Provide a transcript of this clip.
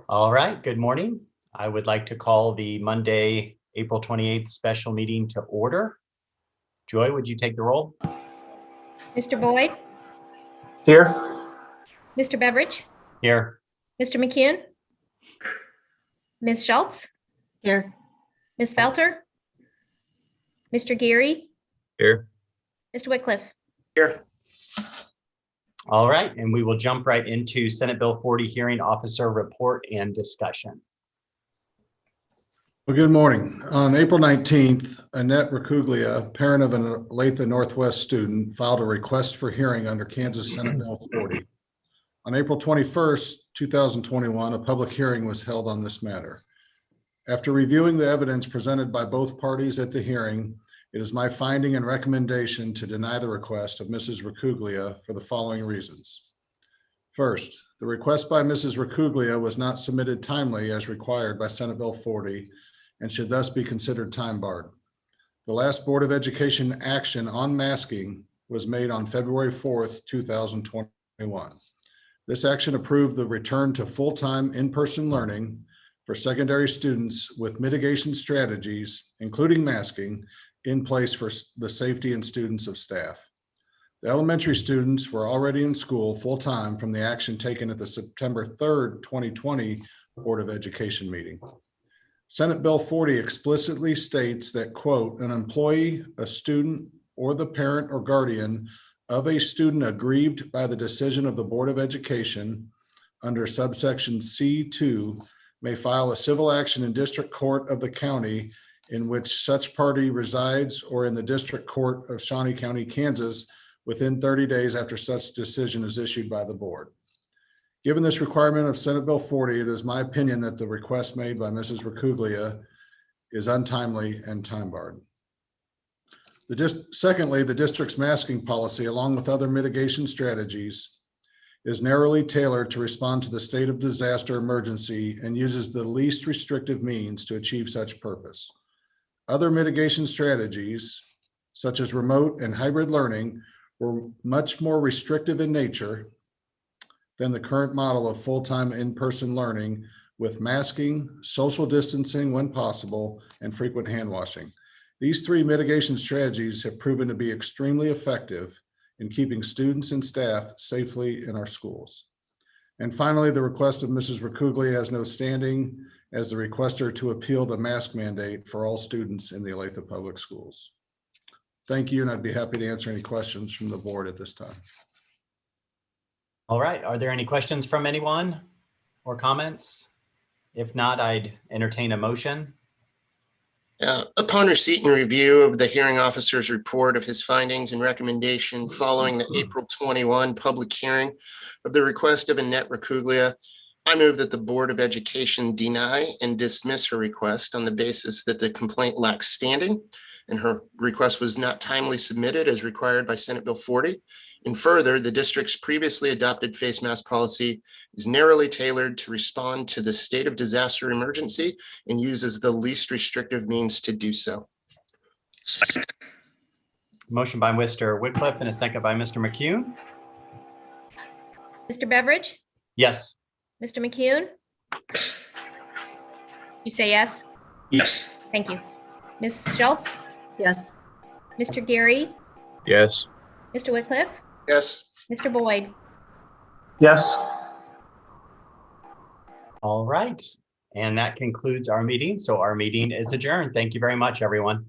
All right, good morning. I would like to call the Monday, April 28th special meeting to order. Joy, would you take the roll? Mr. Boyd? Here. Mr. Beveridge? Here. Mr. McKeon? Ms. Schultz? Here. Ms. Felter? Mr. Geary? Here. Mr. Whitcliffe? Here. All right, and we will jump right into Senate Bill 40 hearing officer report and discussion. Well, good morning. On April 19th, Annette Racuglia, parent of an Olathe Northwest student, filed a request for hearing under Kansas Senate Bill 40. On April 21st, 2021, a public hearing was held on this matter. After reviewing the evidence presented by both parties at the hearing, it is my finding and recommendation to deny the request of Mrs. Racuglia for the following reasons. First, the request by Mrs. Racuglia was not submitted timely as required by Senate Bill 40 and should thus be considered time barred. The last Board of Education action on masking was made on February 4th, 2021. This action approved the return to full-time in-person learning for secondary students with mitigation strategies, including masking, in place for the safety and students of staff. The elementary students were already in school full-time from the action taken at the September 3rd, 2020 Board of Education meeting. Senate Bill 40 explicitly states that, quote, an employee, a student, or the parent or guardian of a student aggrieved by the decision of the Board of Education under subsection C2 may file a civil action in district court of the county in which such party resides or in the district court of Shawnee County, Kansas, within 30 days after such decision is issued by the board. Given this requirement of Senate Bill 40, it is my opinion that the request made by Mrs. Racuglia is untimely and time barred. Secondly, the district's masking policy, along with other mitigation strategies, is narrowly tailored to respond to the state of disaster emergency and uses the least restrictive means to achieve such purpose. Other mitigation strategies, such as remote and hybrid learning, were much more restrictive in nature than the current model of full-time in-person learning with masking, social distancing when possible, and frequent hand washing. These three mitigation strategies have proven to be extremely effective in keeping students and staff safely in our schools. And finally, the request of Mrs. Racuglia has no standing as the requester to appeal the mask mandate for all students in the Olathe Public Schools. Thank you, and I'd be happy to answer any questions from the board at this time. All right, are there any questions from anyone or comments? If not, I'd entertain a motion. Upon receipt and review of the hearing officer's report of his findings and recommendation following the April 21 public hearing of the request of Annette Racuglia, I move that the Board of Education deny and dismiss her request on the basis that the complaint lacks standing and her request was not timely submitted as required by Senate Bill 40. And further, the district's previously adopted face mask policy is narrowly tailored to respond to the state of disaster emergency and uses the least restrictive means to do so. Motion by Mr. Whitcliffe and a second by Mr. McKeon. Mr. Beveridge? Yes. Mr. McKeon? You say yes? Yes. Thank you. Ms. Schultz? Yes. Mr. Geary? Yes. Mr. Whitcliffe? Yes. Mr. Boyd? Yes. All right, and that concludes our meeting. So our meeting is adjourned. Thank you very much, everyone.